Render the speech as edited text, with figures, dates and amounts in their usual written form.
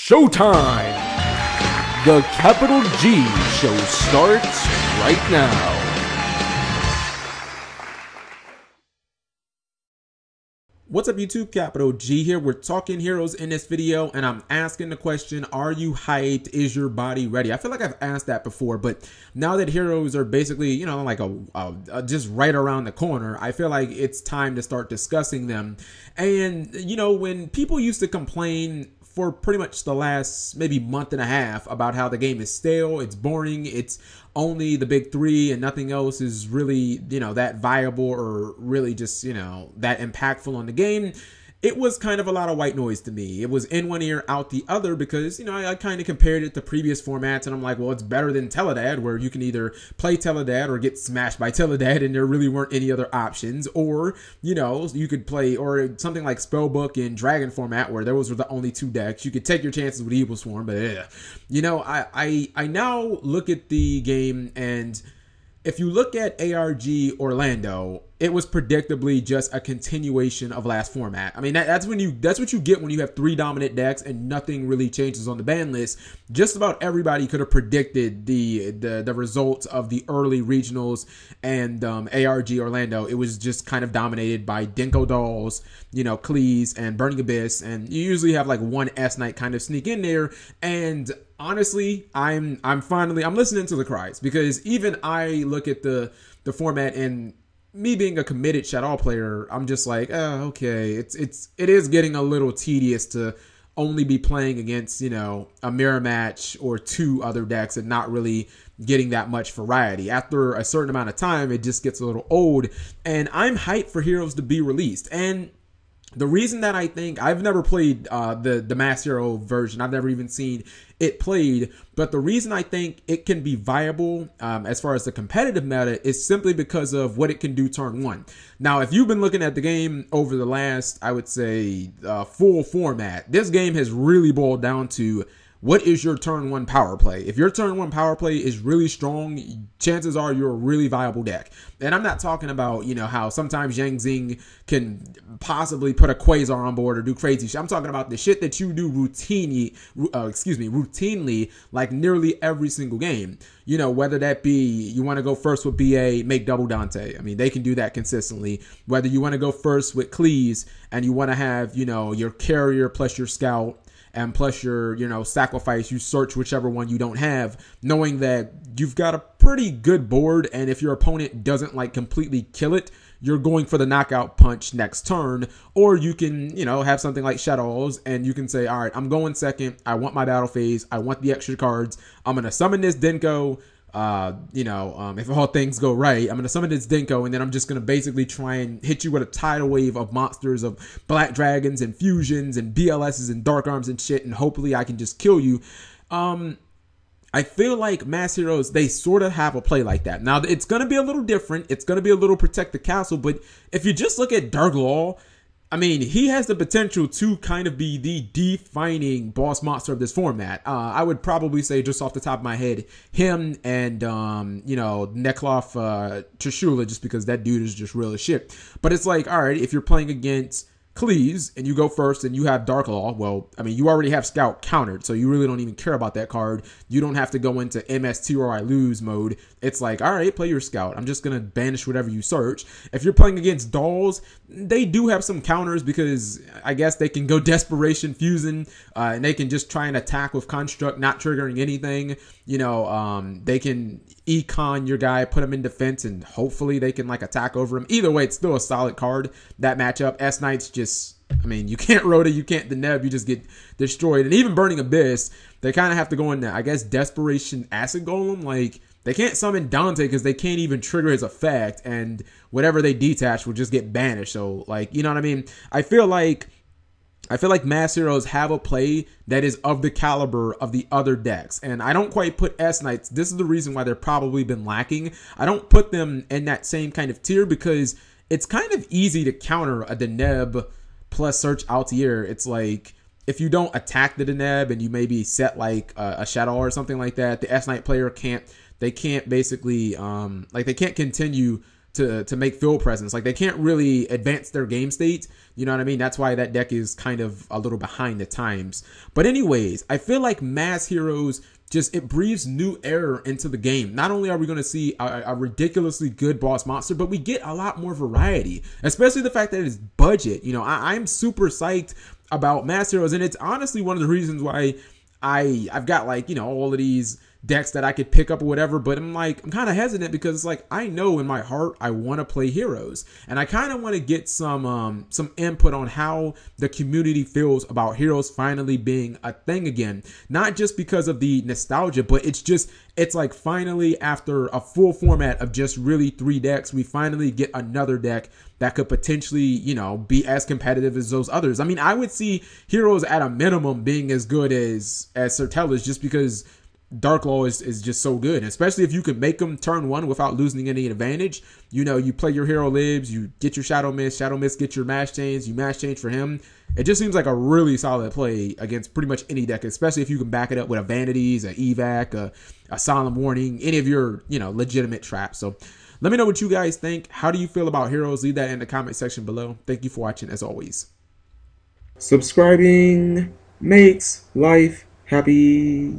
Showtime! The Capital G Show starts right now. What's up YouTube, Capital G here. We're talking heroes in this video and I'm asking the question, are you hyped? Is your body ready? I feel like I've asked that before, but now that heroes are basically, you know, like just right around the corner, I feel like it's time to start discussing them. And, you know, when people used to complain for pretty much the last maybe month and a half about how the game is stale, it's boring, it's only the big three and nothing else is really, you know, that viable or really just, you know, that impactful on the game, it was kind of a lot of white noise to me. It was in one ear, out the other, because, you know, I kind of compared it to previous formats and I'm like, well, it's better than Teledad, where you can either play Teledad or get smashed by Teledad and there really weren't any other options, or, you know, you could play, or something like Spellbook and Dragon format, where those were the only two decks. You could take your chances with Evil Swarm, but you know, I now look at the game, and if you look at ARG Orlando, it was predictably just a continuation of last format. I mean, that's what you get when you have three dominant decks and nothing really changes on the ban list. Just about everybody could have predicted the results of the early regionals and ARG Orlando. It was just kind of dominated by Dinko Dolls, you know, Cleese and Burning Abyss, and you usually have like one S-Knight kind of sneak in there. And honestly, I'm listening to the cries, because even I look at the format, and me being a committed Shadow player, I'm just like, oh, okay, it is getting a little tedious to only be playing against, you know, a mirror match or two other decks and not really getting that much variety. After a certain amount of time, it just gets a little old, and I'm hyped for heroes to be released. And the reason that I think, I've never played the Mass Hero version, I've never even seen it played, but the reason I think it can be viable as far as the competitive meta is simply because of what it can do turn one. Now, if you've been looking at the game over the last, I would say, full format, this game has really boiled down to, what is your turn one power play? If your turn one power play is really strong, chances are you're a really viable deck. And I'm not talking about, you know, how sometimes Yang Zing can possibly put a Quasar on board or do crazy shit. I'm talking about the shit that you do routinely, like nearly every single game. You know, whether that be you want to go first with BA, make double Dante. I mean, they can do that consistently. Whether you want to go first with Cleese and you want to have, you know, your carrier plus your scout, and plus your, you know, sacrifice, you search whichever one you don't have, knowing that you've got a pretty good board, and if your opponent doesn't like completely kill it, you're going for the knockout punch next turn. Or you can, you know, have something like Shadows, and you can say, all right, I'm going second, I want my battle phase, I want the extra cards, I'm going to summon this Dinko. If all things go right, I'm going to summon this Dinko, and then I'm just going to basically try and hit you with a tidal wave of monsters, of Black Dragons and Fusions and BLSs and Dark Arms and shit, and hopefully I can just kill you. I feel like Mass Heroes, they sort of have a play like that. Now, it's going to be a little different. It's going to be a little Protect the Castle, but if you just look at Dark Law, I mean, he has the potential to kind of be the defining boss monster of this format. I would probably say, just off the top of my head, him and, you know, Nekloff Trishula, just because that dude is just real as shit. But it's like, all right, if you're playing against Cleese and you go first and you have Dark Law, well, I mean, you already have Scout countered, so you really don't even care about that card. You don't have to go into MS2 or I lose mode. It's like, all right, play your Scout. I'm just going to banish whatever you search. If you're playing against Dolls, they do have some counters, because I guess they can go Desperation Fusion, and they can just try and attack with Construct, not triggering anything. You know, they can econ your guy, put him in defense, and hopefully they can like attack over him. Either way, it's still a solid card, that matchup. S-Knight's just, I mean, you can't Rhoda, you can't Deneb, you just get destroyed. And even Burning Abyss, they kind of have to go into, I guess, Desperation Acid Golem. Like, they can't summon Dante because they can't even trigger his effect, and whatever they detach will just get banished. So, like, you know what I mean? I feel like Mass Heroes have a play that is of the caliber of the other decks. And I don't quite put S-Knights, this is the reason why they're probably been lacking. I don't put them in that same kind of tier, because it's kind of easy to counter a Deneb plus Search Altier. It's like, if you don't attack the Deneb and you maybe set like a Shadow or something like that, the S-Knight player can't basically, like, they can't continue to make field presence. Like, they can't really advance their game state. You know what I mean? That's why that deck is kind of a little behind the times. But anyways, I feel like Mass Heroes just, it breathes new air into the game. Not only are we going to see a ridiculously good boss monster, but we get a lot more variety, especially the fact that it's budget. You know, I'm super psyched about Mass Heroes, and it's honestly one of the reasons why I've got, like, you know, all of these decks that I could pick up or whatever, but I'm kind of hesitant because it's like, I know in my heart I want to play Heroes, and I kind of want to get some input on how the community feels about Heroes finally being a thing again. Not just because of the nostalgia, but it's like, finally, after a full format of just really 3 decks, we finally get another deck that could potentially, you know, be as competitive as those others. I mean, I would see Heroes at a minimum being as good as Sertellus, just because Dark Law is just so good, especially if you can make them turn 1 without losing any advantage. You know, you play your Hero Libs, you get your Shadow Mist get your Mash Chains, you Mash Change for him. It just seems like a really solid play against pretty much any deck, especially if you can back it up with a Vanities, a Evac, a Solemn Warning, any of your, you know, legitimate traps. So let me know what you guys think. How do you feel about Heroes? Leave that in the comment section below. Thank you for watching, as always. Subscribing makes life happy.